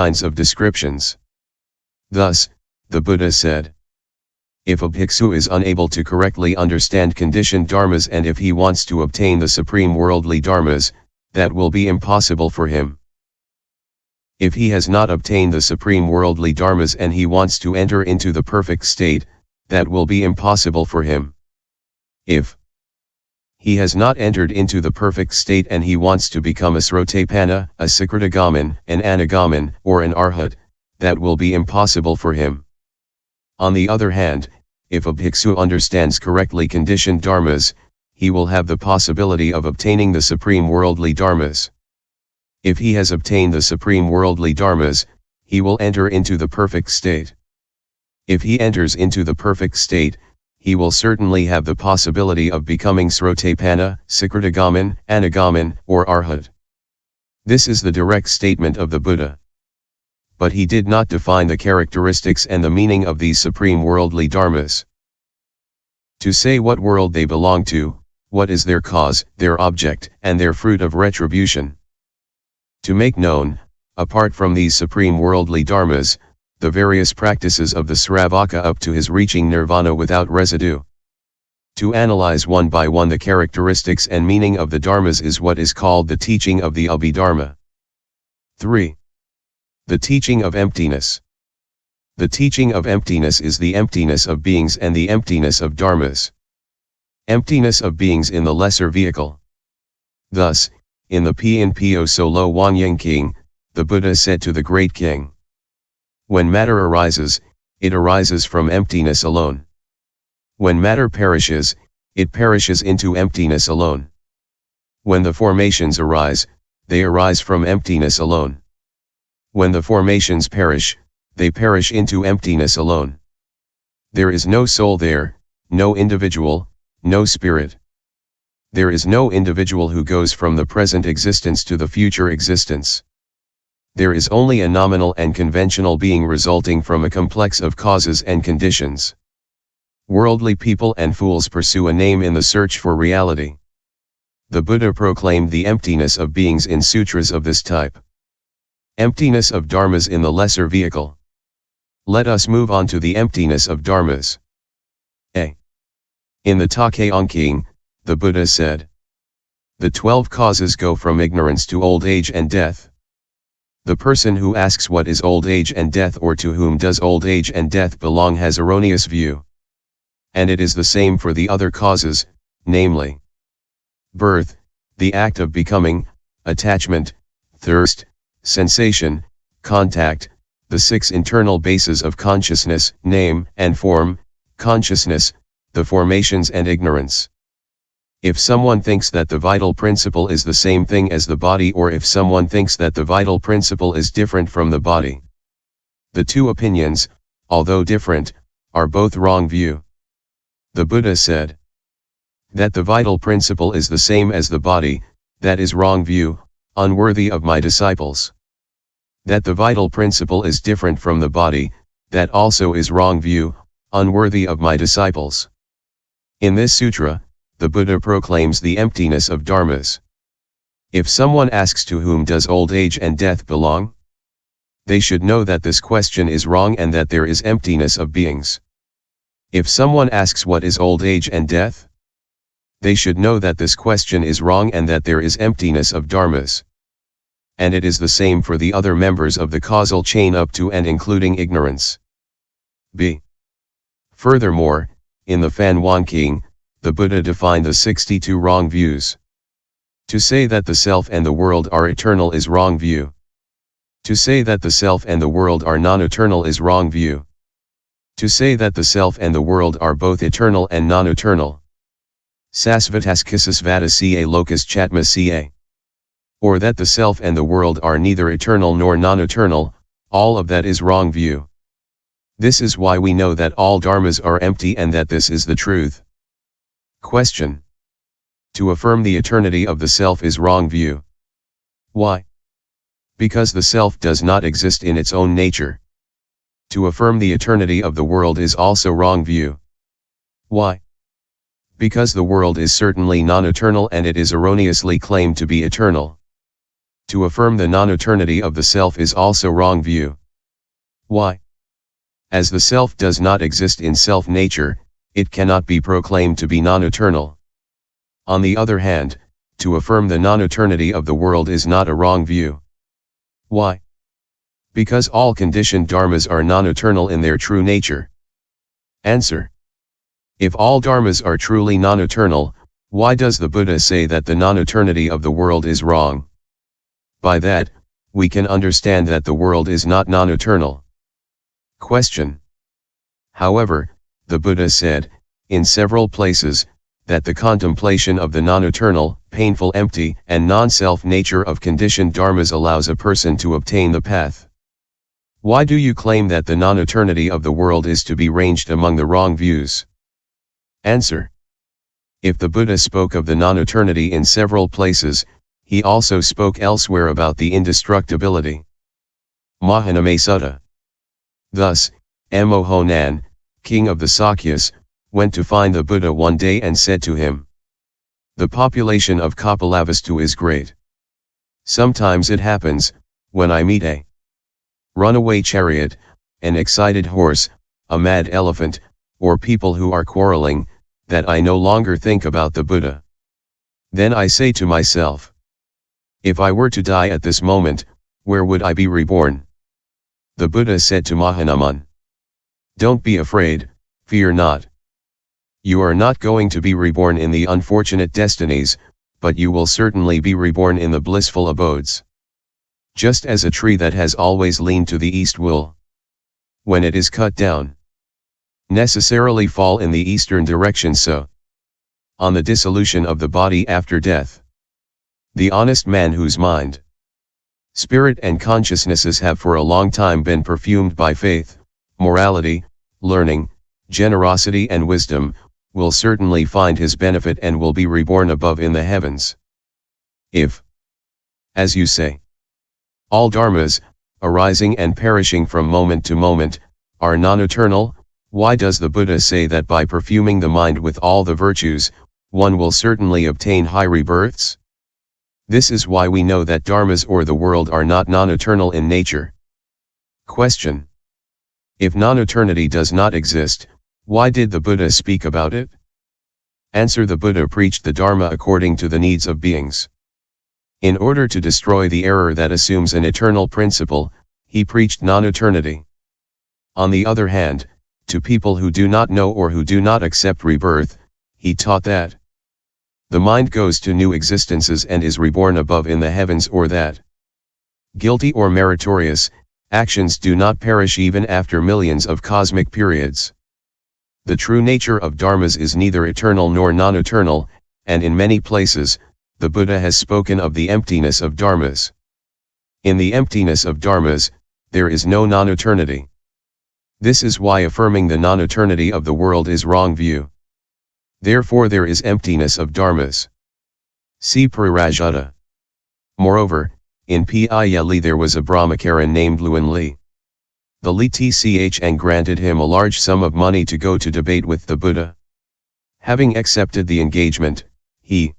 kinds of descriptions. Thus, the Buddha said, if a bhikksu is unable to correctly understand conditioned dharmas and if he wants to obtain the supreme worldly dharmas, that will be impossible for him. If he has not obtained the supreme worldly dharmas and he wants to enter into the perfect state, that will be impossible for him. If he has not entered into the perfect state and he wants to become a Srotapanna, a Sakritagaman, an Anagaman, or an Arhat, that will be impossible for him. On the other hand, if a bhikksu understands correctly conditioned dharmas, he will have the possibility of obtaining the supreme worldly dharmas. If he has obtained the supreme worldly dharmas, he will enter into the perfect state. If he enters into the perfect state, he will certainly have the possibility of becoming Srotapanna, Sakritagaman, Anagaman, or Arhat. This is the direct statement of the Buddha. But he did not define the characteristics and the meaning of these supreme worldly dharmas. To say what world they belong to, what is their cause, their object, and their fruit of retribution. To make known, apart from these supreme worldly dharmas, the various practices of the Sravaka up to his reaching nirvana without residue. To analyze one by one the characteristics and meaning of the dharmas is what is called the teaching of the Abhidharma. 3. The teaching of emptiness. The teaching of emptiness is the emptiness of beings and the emptiness of dharmas. Emptiness of beings in the lesser vehicle. Thus, in the Pinpo Solo Wangyang King, the Buddha said to the great king, when matter arises, it arises from emptiness alone. When matter perishes, it perishes into emptiness alone. When the formations arise, they arise from emptiness alone. When the formations perish, they perish into emptiness alone. There is no soul there, no individual, no spirit. There is no individual who goes from the present existence to the future existence. There is only a nominal and conventional being resulting from a complex of causes and conditions. Worldly people and fools pursue a name in the search for reality. The Buddha proclaimed the emptiness of beings in sutras of this type. Emptiness of dharmas in the lesser vehicle. Let us move on to the emptiness of dharmas. A. In the Takeon King, the Buddha said, the 12 causes go from ignorance to old age and death. The person who asks what is old age and death or to whom does old age and death belong has erroneous view. And it is the same for the other causes, namely, birth, the act of becoming, attachment, thirst, sensation, contact, the 6 internal bases of consciousness, name and form, consciousness, the formations and ignorance. If someone thinks that the vital principle is the same thing as the body or if someone thinks that the vital principle is different from the body. The two opinions, although different, are both wrong view. The Buddha said that the vital principle is the same as the body, that is wrong view, unworthy of my disciples. That the vital principle is different from the body, that also is wrong view, unworthy of my disciples. In this sutra, the Buddha proclaims the emptiness of dharmas. If someone asks to whom does old age and death belong, they should know that this question is wrong and that there is emptiness of beings. If someone asks what is old age and death, they should know that this question is wrong and that there is emptiness of dharmas. And it is the same for the other members of the causal chain up to and including ignorance. B. Furthermore, in the Fan Wan King, the Buddha defined the 62 wrong views. To say that the self and the world are eternal is wrong view. To say that the self and the world are non-eternal is wrong view. To say that the self and the world are both eternal and non-eternal. Sasvatas kisasvata ca locus chatma ca. Or that the self and the world are neither eternal nor non-eternal, all of that is wrong view. This is why we know that all dharmas are empty and that this is the truth. Question. To affirm the eternity of the self is wrong view. Why? Because the self does not exist in its own nature. To affirm the eternity of the world is also wrong view. Why? Because the world is certainly non-eternal and it is erroneously claimed to be eternal. To affirm the non-eternity of the self is also wrong view. Why? As the self does not exist in self-nature, it cannot be proclaimed to be non-eternal. On the other hand, to affirm the non-eternity of the world is not a wrong view. Why? Because all conditioned dharmas are non-eternal in their true nature. Answer. If all dharmas are truly non-eternal, why does the Buddha say that the non-eternity of the world is wrong? By that, we can understand that the world is not non-eternal. Question. However, the Buddha said, in several places, that the contemplation of the non-eternal, painful, empty, and non-self nature of conditioned dharmas allows a person to obtain the path. Why do you claim that the non-eternity of the world is to be ranged among the wrong views? Answer. If the Buddha spoke of the non-eternity in several places, he also spoke elsewhere about the indestructibility. Mahanamasutta. Thus, Mohonan, king of the Sakyas, went to find the Buddha one day and said to him, "The population of Kapilavastu is great. Sometimes it happens, when I meet a runaway chariot, an excited horse, a mad elephant, or people who are quarreling, that I no longer think about the Buddha. Then I say to myself, if I were to die at this moment, where would I be reborn?" The Buddha said to Mahanaman, "Don't be afraid, fear not. You are not going to be reborn in the unfortunate destinies, but you will certainly be reborn in the blissful abodes. Just as a tree that has always leaned to the east will, when it is cut down, necessarily fall in the eastern direction, so on the dissolution of the body after death, the honest man whose mind, spirit and consciousnesses have for a long time been perfumed by faith, morality, learning, generosity and wisdom, will certainly find his benefit and will be reborn above in the heavens. If, as you say, all dharmas, arising and perishing from moment to moment, are non-eternal, why does the Buddha say that by perfuming the mind with all the virtues, one will certainly obtain high rebirths? This is why we know that dharmas or the world are not non-eternal in nature. Question. If non-eternity does not exist, why did the Buddha speak about it? Answer. The Buddha preached the Dharma according to the needs of beings. In order to destroy the error that assumes an eternal principle, he preached non-eternity. On the other hand, to people who do not know or who do not accept rebirth, he taught that the mind goes to new existences and is reborn above in the heavens, or that guilty or meritorious actions do not perish even after millions of cosmic periods. The true nature of dharmas is neither eternal nor non-eternal, and in many places, the Buddha has spoken of the emptiness of dharmas. In the emptiness of dharmas, there is no non-eternity. This is why affirming the non-eternity of the world is wrong view. Therefore there is emptiness of dharmas. See PRAJÑÄ. Moreover, in PRAJÑÄ there was a brahmacharin named Luan Li. The Li Tchang granted him a large sum of money to go to debate with the Buddha. Having accepted the engagement, he